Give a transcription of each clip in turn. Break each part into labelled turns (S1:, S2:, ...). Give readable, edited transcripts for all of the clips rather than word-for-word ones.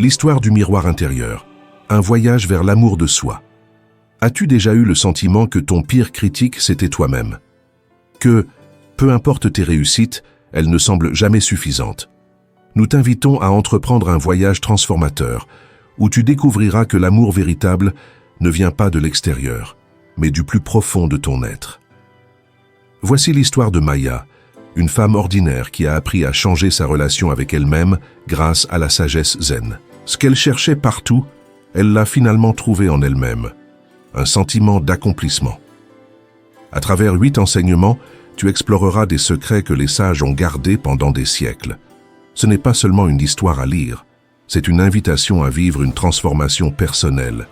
S1: L'histoire du miroir intérieur, un voyage vers l'amour de soi. As-tu déjà eu le sentiment que ton pire critique, c'était toi-même? Que, peu importe tes réussites, elles ne semblent jamais suffisantes. Nous t'invitons à entreprendre un voyage transformateur, où tu découvriras que l'amour véritable ne vient pas de l'extérieur, mais du plus profond de ton être. Voici l'histoire de Maya, une femme ordinaire qui a appris à changer sa relation avec elle-même grâce à la sagesse zen. Ce qu'elle cherchait partout, elle l'a finalement trouvé en elle-même. Un sentiment d'accomplissement. À travers 8 enseignements, tu exploreras des secrets que les sages ont gardés pendant des siècles. Ce n'est pas seulement une histoire à lire, c'est une invitation à vivre une transformation personnelle.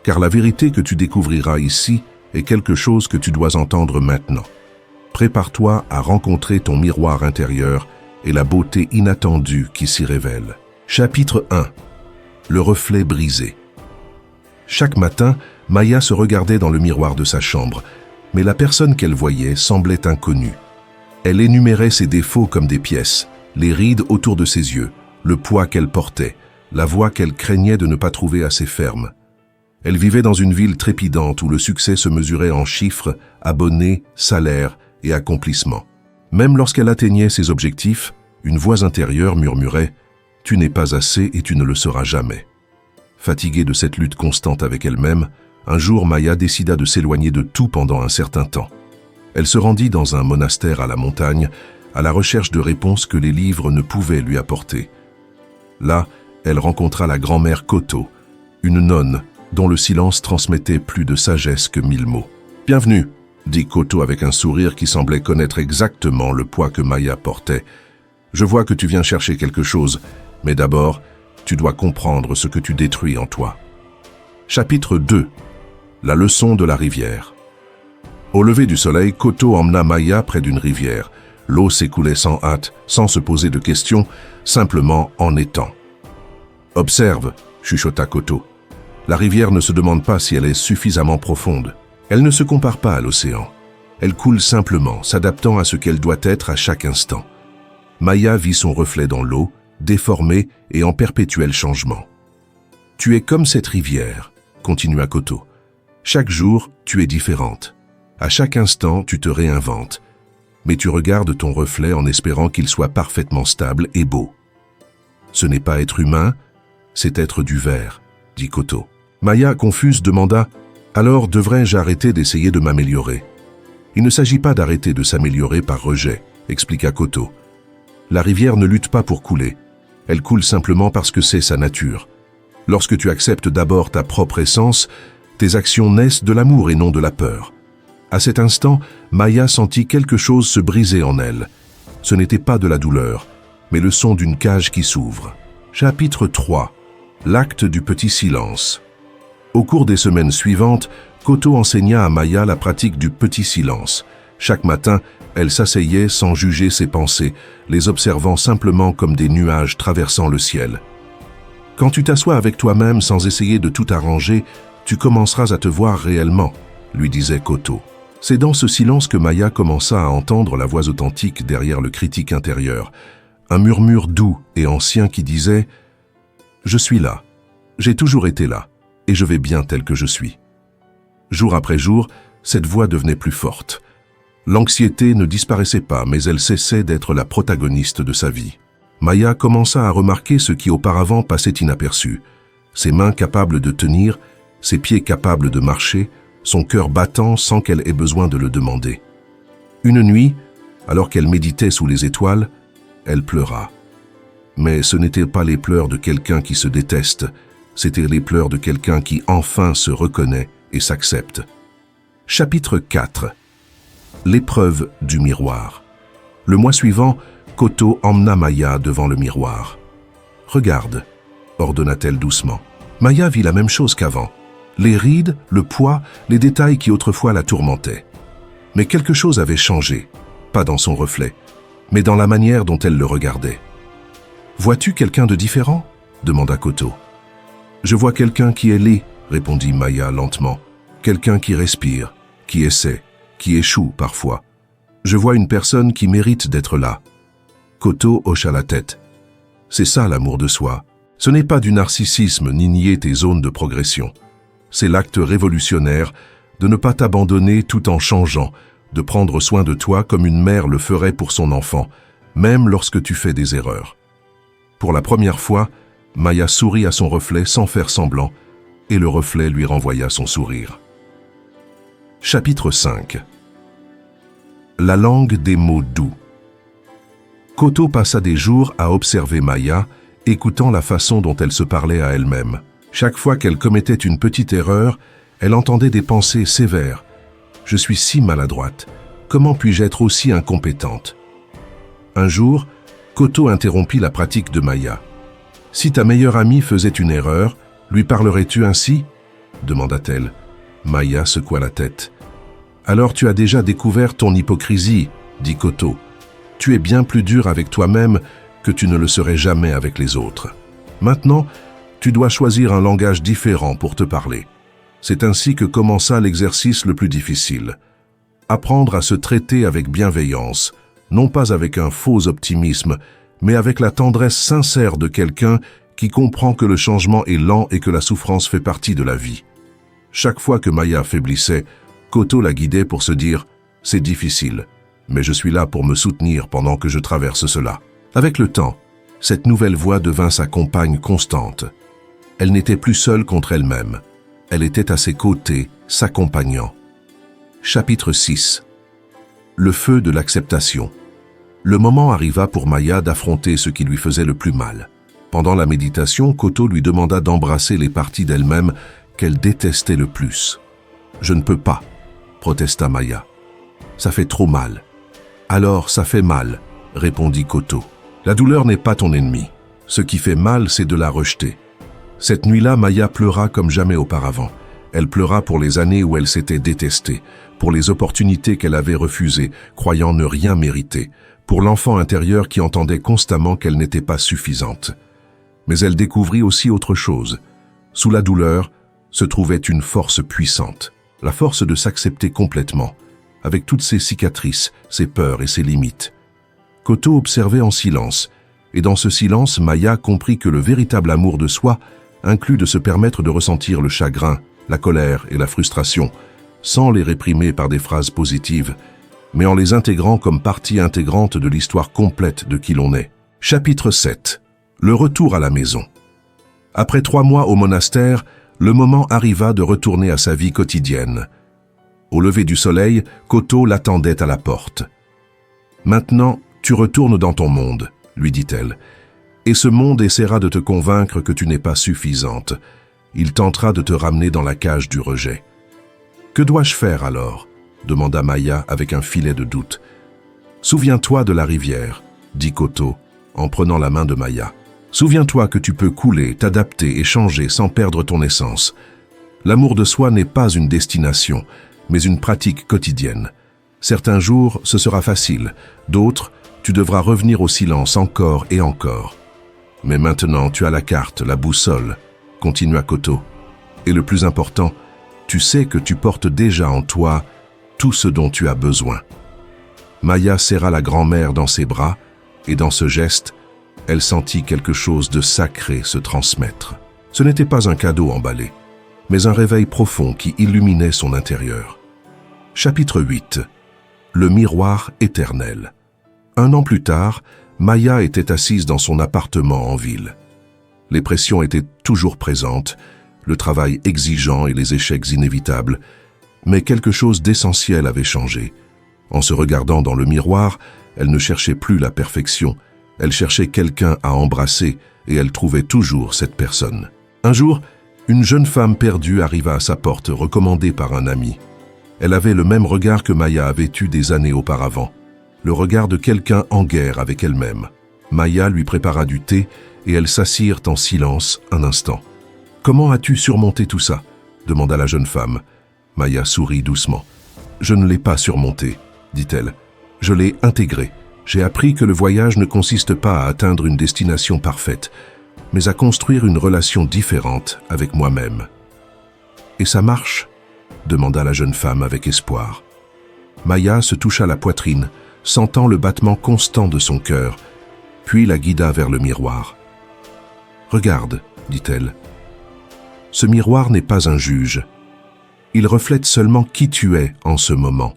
S1: Car la vérité que tu découvriras ici est quelque chose que tu dois entendre maintenant. Prépare-toi à rencontrer ton miroir intérieur et la beauté inattendue qui s'y révèle. Chapitre 1. Le reflet brisé. Chaque matin, Maya se regardait dans le miroir de sa chambre, mais la personne qu'elle voyait semblait inconnue. Elle énumérait ses défauts comme des pièces, les rides autour de ses yeux, le poids qu'elle portait, la voix qu'elle craignait de ne pas trouver assez ferme. Elle vivait dans une ville trépidante où le succès se mesurait en chiffres, abonnés, salaires et accomplissements. Même lorsqu'elle atteignait ses objectifs, une voix intérieure murmurait « Tu n'es pas assez et tu ne le seras jamais ». Fatiguée de cette lutte constante avec elle-même, un jour Maya décida de s'éloigner de tout pendant un certain temps. Elle se rendit dans un monastère à la montagne, à la recherche de réponses que les livres ne pouvaient lui apporter. Là, elle rencontra la grand-mère Koto, une nonne dont le silence transmettait plus de sagesse que 1000 mots. « Bienvenue », dit Koto avec un sourire qui semblait connaître exactement le poids que Maya portait. « Je vois que tu viens chercher quelque chose, mais d'abord, tu dois comprendre ce que tu détruis en toi. » Chapitre 2. La leçon de la rivière. Au lever du soleil, Koto emmena Maya près d'une rivière. L'eau s'écoulait sans hâte, sans se poser de questions, simplement en étant. « Observe », chuchota Koto. « La rivière ne se demande pas si elle est suffisamment profonde. Elle ne se compare pas à l'océan. Elle coule simplement, s'adaptant à ce qu'elle doit être à chaque instant. » Maya vit son reflet dans l'eau, déformé et en perpétuel changement. « Tu es comme cette rivière », continua Koto. « Chaque jour, tu es différente. À chaque instant, tu te réinventes. Mais tu regardes ton reflet en espérant qu'il soit parfaitement stable et beau. Ce n'est pas être humain, c'est être du verre, dit Koto. Maya, confuse, demanda « Alors devrais-je arrêter d'essayer de m'améliorer ?» Il ne s'agit pas d'arrêter de s'améliorer par rejet, expliqua Koto. La rivière ne lutte pas pour couler. Elle coule simplement parce que c'est sa nature. Lorsque tu acceptes d'abord ta propre essence, tes actions naissent de l'amour et non de la peur. À cet instant, Maya sentit quelque chose se briser en elle. Ce n'était pas de la douleur, mais le son d'une cage qui s'ouvre. Chapitre 3. L'acte du petit silence. Au cours des semaines suivantes, Koto enseigna à Maya la pratique du petit silence. Chaque matin, elle s'asseyait sans juger ses pensées, les observant simplement comme des nuages traversant le ciel. Quand tu t'assois avec toi-même sans essayer de tout arranger, tu commenceras à te voir réellement, lui disait Koto. C'est dans ce silence que Maya commença à entendre la voix authentique derrière le critique intérieur, un murmure doux et ancien qui disait « Je suis là, j'ai toujours été là, et je vais bien tel que je suis. » Jour après jour, cette voix devenait plus forte. L'anxiété ne disparaissait pas, mais elle cessait d'être la protagoniste de sa vie. Maya commença à remarquer ce qui auparavant passait inaperçu. Ses mains capables de tenir, ses pieds capables de marcher, son cœur battant sans qu'elle ait besoin de le demander. Une nuit, alors qu'elle méditait sous les étoiles, elle pleura. Mais ce n'étaient pas les pleurs de quelqu'un qui se déteste, c'étaient les pleurs de quelqu'un qui enfin se reconnaît et s'accepte. Chapitre 4. L'épreuve du miroir. Le mois suivant, Koto emmena Maya devant le miroir. « Regarde », ordonna-t-elle doucement. Maya vit la même chose qu'avant. Les rides, le poids, les détails qui autrefois la tourmentaient. Mais quelque chose avait changé, pas dans son reflet, mais dans la manière dont elle le regardait. « Vois-tu quelqu'un de différent ?» demanda Koto. « Je vois quelqu'un qui est laid », répondit Maya lentement. « Quelqu'un qui respire, qui essaie, qui échoue parfois. Je vois une personne qui mérite d'être là. » Koto hocha la tête. « C'est ça l'amour de soi, Ce n'est pas du narcissisme ni nier tes zones de progression. C'est l'acte révolutionnaire de ne pas t'abandonner tout en changeant, de prendre soin de toi comme une mère le ferait pour son enfant, même lorsque tu fais des erreurs. Pour la première fois, Maya sourit à son reflet sans faire semblant, et le reflet lui renvoya son sourire. Chapitre 5. La langue des mots doux. Koto passa des jours à observer Maya, écoutant la façon dont elle se parlait à elle-même. Chaque fois qu'elle commettait une petite erreur, elle entendait des pensées sévères. « Je suis si maladroite. Comment puis-je être aussi incompétente ?» Un jour, Koto interrompit la pratique de Maya. « Si ta meilleure amie faisait une erreur, lui parlerais-tu ainsi ?» demanda-t-elle. Maya secoua la tête. « Alors tu as déjà découvert ton hypocrisie, » dit Koto. « Tu es bien plus dur avec toi-même que tu ne le serais jamais avec les autres. Maintenant, tu dois choisir un langage différent pour te parler. C'est ainsi que commença l'exercice le plus difficile. Apprendre à se traiter avec bienveillance, non pas avec un faux optimisme, mais avec la tendresse sincère de quelqu'un qui comprend que le changement est lent et que la souffrance fait partie de la vie. Chaque fois que Maya faiblissait, Koto la guidait pour se dire « C'est difficile, mais je suis là pour me soutenir pendant que je traverse cela. » Avec le temps, cette nouvelle voix devint sa compagne constante. Elle n'était plus seule contre elle-même. Elle était à ses côtés, s'accompagnant. Chapitre 6. Le feu de l'acceptation. Le moment arriva pour Maya d'affronter ce qui lui faisait le plus mal. Pendant la méditation, Koto lui demanda d'embrasser les parties d'elle-même qu'elle détestait le plus. « Je ne peux pas », protesta Maya. « Ça fait trop mal. »« Alors, ça fait mal », répondit Koto. « La douleur n'est pas ton ennemi. Ce qui fait mal, c'est de la rejeter. » Cette nuit-là, Maya pleura comme jamais auparavant. Elle pleura pour les années où elle s'était détestée, pour les opportunités qu'elle avait refusées, croyant ne rien mériter, pour l'enfant intérieur qui entendait constamment qu'elle n'était pas suffisante. Mais elle découvrit aussi autre chose. Sous la douleur se trouvait une force puissante, la force de s'accepter complètement, avec toutes ses cicatrices, ses peurs et ses limites. Koto observait en silence, et dans ce silence, Maya comprit que le véritable amour de soi inclut de se permettre de ressentir le chagrin, la colère et la frustration, sans les réprimer par des phrases positives, mais en les intégrant comme partie intégrante de l'histoire complète de qui l'on est. Chapitre 7. Le retour à la maison. Après 3 mois au monastère, le moment arriva de retourner à sa vie quotidienne. Au lever du soleil, Koto l'attendait à la porte. « Maintenant, tu retournes dans ton monde, » lui dit-elle. Et ce monde essaiera de te convaincre que tu n'es pas suffisante. Il tentera de te ramener dans la cage du rejet. « Que dois-je faire alors ?» demanda Maya avec un filet de doute. « Souviens-toi de la rivière, » dit Koto en prenant la main de Maya. « Souviens-toi que tu peux couler, t'adapter et changer sans perdre ton essence. L'amour de soi n'est pas une destination, mais une pratique quotidienne. Certains jours, ce sera facile, d'autres, tu devras revenir au silence encore et encore. Mais maintenant, tu as la carte, la boussole, » continua Koto. « Et le plus important, tu sais que tu portes déjà en toi tout ce dont tu as besoin. » Maya serra la grand-mère dans ses bras, et dans ce geste, elle sentit quelque chose de sacré se transmettre. Ce n'était pas un cadeau emballé, mais un réveil profond qui illuminait son intérieur. Chapitre 8. Le miroir éternel. 1 an plus tard, Maya était assise dans son appartement en ville. Les pressions étaient toujours présentes, le travail exigeant et les échecs inévitables, mais quelque chose d'essentiel avait changé. En se regardant dans le miroir, elle ne cherchait plus la perfection, elle cherchait quelqu'un à embrasser et elle trouvait toujours cette personne. Un jour, une jeune femme perdue arriva à sa porte, recommandée par un ami. Elle avait le même regard que Maya avait eu des années auparavant, le regard de quelqu'un en guerre avec elle-même. Maya lui prépara du thé et elles s'assirent en silence un instant. « Comment as-tu surmonté tout ça ?» demanda la jeune femme. Maya sourit doucement. « Je ne l'ai pas surmonté, » dit-elle. « Je l'ai intégré. J'ai appris que le voyage ne consiste pas à atteindre une destination parfaite, mais à construire une relation différente avec moi-même. »« Et ça marche ?» demanda la jeune femme avec espoir. Maya se toucha la poitrine, sentant le battement constant de son cœur, puis la guida vers le miroir. Regarde, dit-elle. Ce miroir n'est pas un juge. Il reflète seulement qui tu es en ce moment.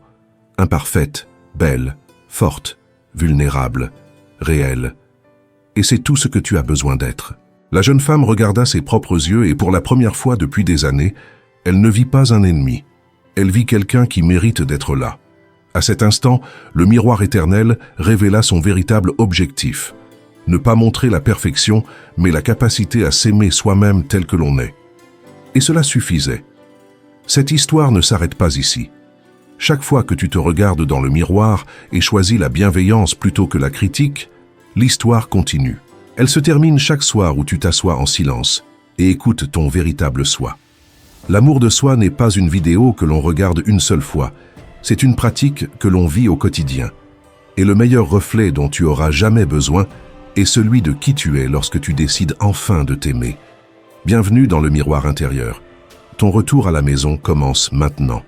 S1: Imparfaite, belle, forte, vulnérable, réelle. Et c'est tout ce que tu as besoin d'être. La jeune femme regarda ses propres yeux et pour la première fois depuis des années, elle ne vit pas un ennemi. Elle vit quelqu'un qui mérite d'être là. À cet instant, le miroir éternel révéla son véritable objectif. Ne pas montrer la perfection, mais la capacité à s'aimer soi-même tel que l'on est. Et cela suffisait. Cette histoire ne s'arrête pas ici. Chaque fois que tu te regardes dans le miroir et choisis la bienveillance plutôt que la critique, l'histoire continue. Elle se termine chaque soir où tu t'assois en silence et écoutes ton véritable soi. L'amour de soi n'est pas une vidéo que l'on regarde une seule fois, c'est une pratique que l'on vit au quotidien. Et le meilleur reflet dont tu auras jamais besoin est celui de qui tu es lorsque tu décides enfin de t'aimer. Bienvenue dans le miroir intérieur. Ton retour à la maison commence maintenant.